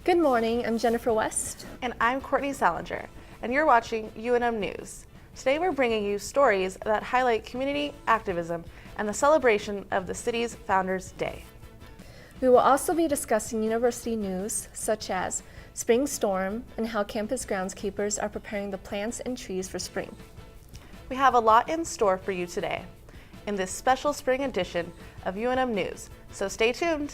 Good morning, I'm Jennifer West. And I'm Courtney Salinger, and you're watching UNM News. Today we're bringing you stories that highlight community activism and the celebration of the city's Founders Day. We will also be discussing university news, such as Spring Storm and how campus groundskeepers are preparing the plants and trees for spring. We have a lot in store for you today in this special spring edition of UNM News, so stay tuned.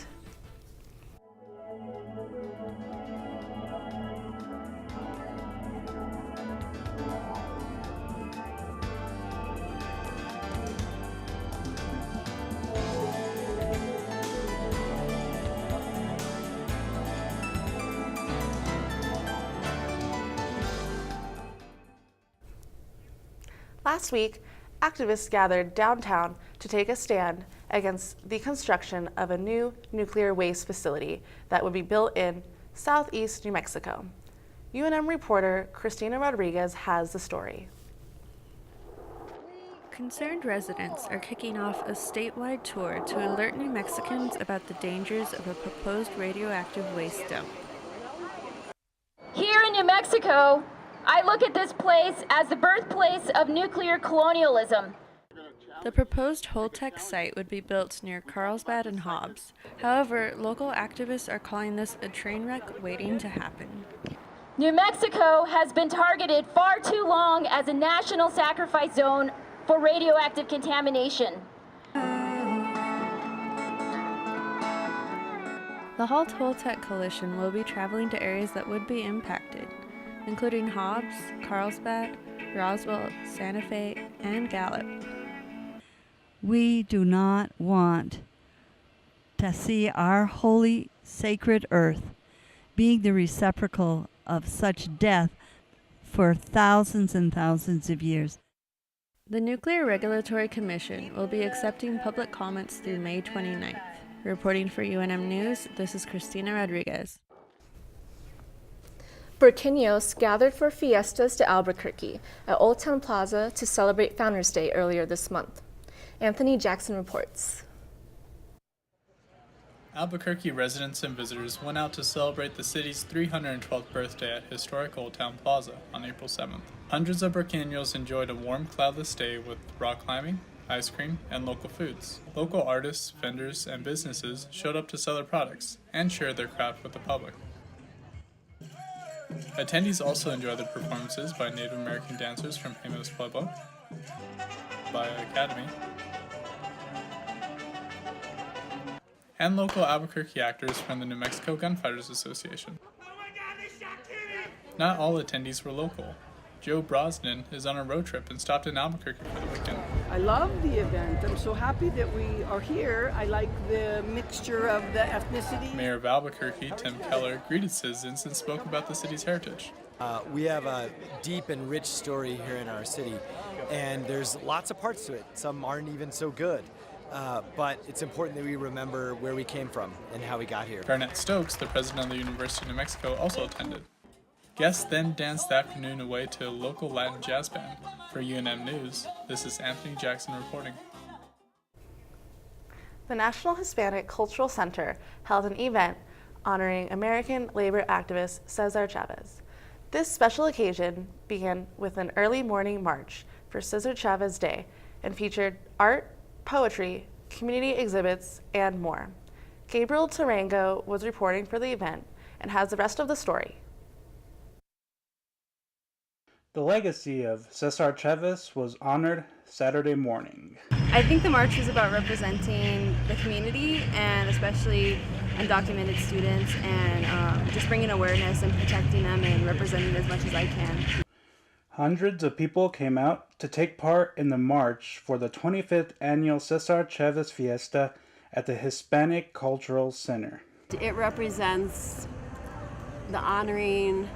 Last week, activists gathered downtown to take a stand against the construction of a new nuclear waste facility that would be built in southeast New Mexico. UNM reporter Christina Rodriguez has the story. Concerned residents are kicking off a statewide tour to alert New Mexicans about the dangers of a proposed radioactive waste dump. Here in New Mexico, I look at this place as the birthplace of nuclear colonialism. The proposed Holtec site would be built near Carlsbad and Hobbs. However, local activists are calling this a train wreck waiting to happen. New Mexico has been targeted far too long as a national sacrifice zone for radioactive contamination. The Halt Holtec Coalition will be traveling to areas that would be impacted, including Hobbs, Carlsbad, Roswell, Santa Fe, and Gallup. We do not want to see our holy, sacred earth being the receptacle of such death for thousands and thousands of years. The Nuclear Regulatory Commission will be accepting public comments through May 29th. Reporting for UNM News, this is Christina Rodriguez. Burqueños gathered for fiestas de Albuquerque at Old Town Plaza to celebrate Founders Day earlier this month. Anthony Jackson reports. Albuquerque residents and visitors went out to celebrate the city's 312th birthday at historic Old Town Plaza on April 7th. Hundreds of Burqueños enjoyed a warm, cloudless day with rock climbing, ice cream, and local foods. Local artists, vendors, and businesses showed up to sell their products and share their craft with the public. Attendees also enjoyed the performances by Native American dancers from Jemez Pueblo, by Academy, and local Albuquerque actors from the New Mexico Gunfighters Association. Not all attendees were local. Joe Brosnan is on a road trip and stopped in Albuquerque for the weekend. I love the event. I'm so happy that we are here. I like the mixture of the ethnicity. Mayor of Albuquerque, Tim Keller, greeted citizens and spoke about the city's heritage. We have a deep and rich story here in our city, and there's lots of parts to it. Some aren't even so good. But it's important that we remember where we came from and how we got here. Garnett Stokes, the president of the University of New Mexico, also attended. Guests then danced the afternoon away to a local Latin jazz band. For UNM News, this is Anthony Jackson reporting. The National Hispanic Cultural Center held an event honoring American labor activist Cesar Chavez. This special occasion began with an early morning march for Cesar Chavez Day and featured art, poetry, community exhibits, and more. Gabriel Tarango was reporting for the event and has the rest of the story. The legacy of Cesar Chavez was honored Saturday morning. I think the march was about representing the community and especially undocumented students and just bringing awareness and protecting them and representing as much as I can. Hundreds of people came out to take part in the march for the 25th annual Cesar Chavez Fiesta at the Hispanic Cultural Center. It represents the honoring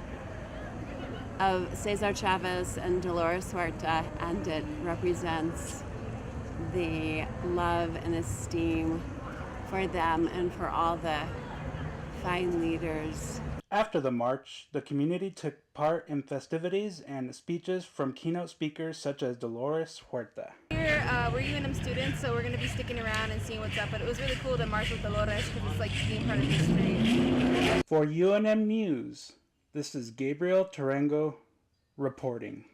of Cesar Chavez and Dolores Huerta, and it represents the love and esteem for them and for all the fine leaders. After the march, the community took part in festivities and speeches from keynote speakers such as Dolores Huerta. Here, we're UNM students, so we're going to be sticking around and seeing what's up, but it was really cool to march with Dolores because it's like being part of history. For UNM News, this is Gabriel Tarango reporting.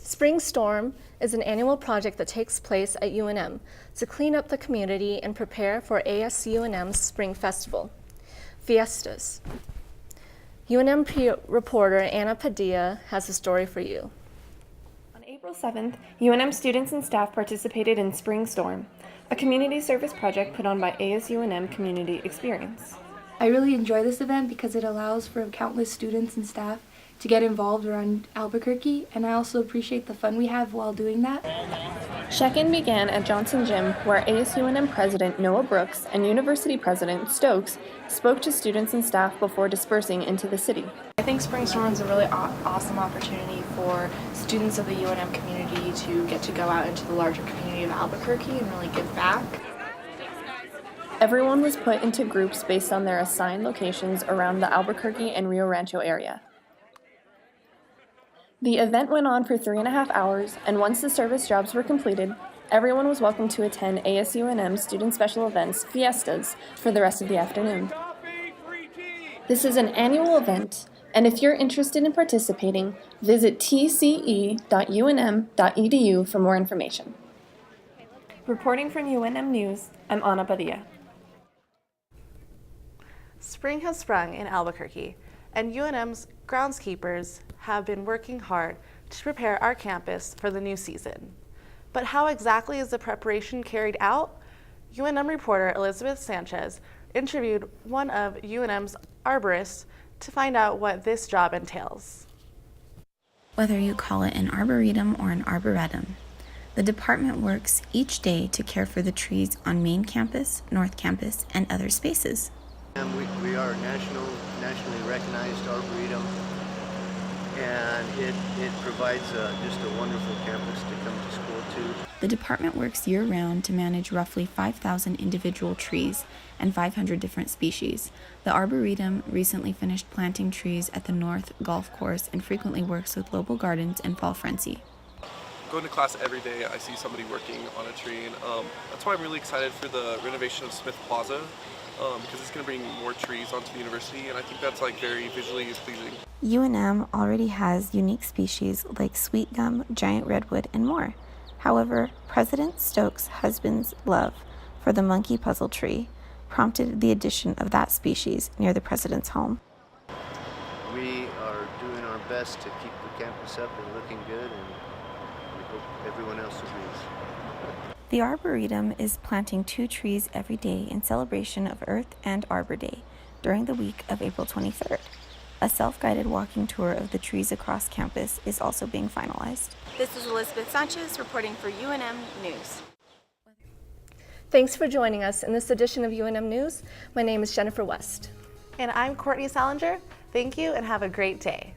Spring Storm is an annual project that takes place at UNM to clean up the community and prepare for ASUNM's Spring Festival, Fiestas. UNM reporter Anna Padilla has a story for you. On April 7th, UNM students and staff participated in Spring Storm, a community service project put on by ASUNM Community Experience. I really enjoy this event because it allows for countless students and staff to get involved around Albuquerque, and I also appreciate the fun we have while doing that. Check-in began at Johnson Gym, where ASUNM President Noah Brooks and University President Stokes spoke to students and staff before dispersing into the city. I think Spring Storm is a really awesome opportunity for students of the UNM community to get to go out into the larger community of Albuquerque and really give back. Everyone was put into groups based on their assigned locations around the Albuquerque and Rio Rancho area. The event went on for 3.5 hours, and once the service jobs were completed, everyone was welcome to attend ASUNM Student Special Events Fiestas for the rest of the afternoon. This is an annual event, and if you're interested in participating, visit tce.unm.edu for more information. Reporting from UNM News, I'm Anna Padilla. Spring has sprung in Albuquerque, and UNM's groundskeepers have been working hard to prepare our campus for the new season. But how exactly is the preparation carried out? UNM reporter Elizabeth Sanchez interviewed one of UNM's arborists to find out what this job entails. Whether you call it an arboretum or an arboretum, the department works each day to care for the trees on main campus, North Campus, and other spaces. We are a nationally recognized arboretum, and it provides just a wonderful campus to come to school to. The department works year-round to manage roughly 5,000 individual trees and 500 different species. The Arboretum recently finished planting trees at the North Golf Course and frequently works with Lobo Gardens and Fall Frenzy. Going to class every day, I see somebody working on a tree, and that's why I'm really excited for the renovation of Smith Plaza, because it's going to bring more trees onto the university, and I think that's like very visually pleasing. UNM already has unique species like sweet gum, giant redwood, and more. However, President Stokes' husband's love for the monkey puzzle tree prompted the addition of that species near the president's home. We are doing our best to keep the campus up and looking good, and we hope everyone else agrees. The Arboretum is planting 2 trees every day in celebration of Earth and Arbor Day during the week of April 23rd. A self-guided walking tour of the trees across campus is also being finalized. This is Elizabeth Sanchez reporting for UNM News. Thanks for joining us in this edition of UNM News. My name is Jennifer West. And I'm Courtney Salinger. Thank you and have a great day.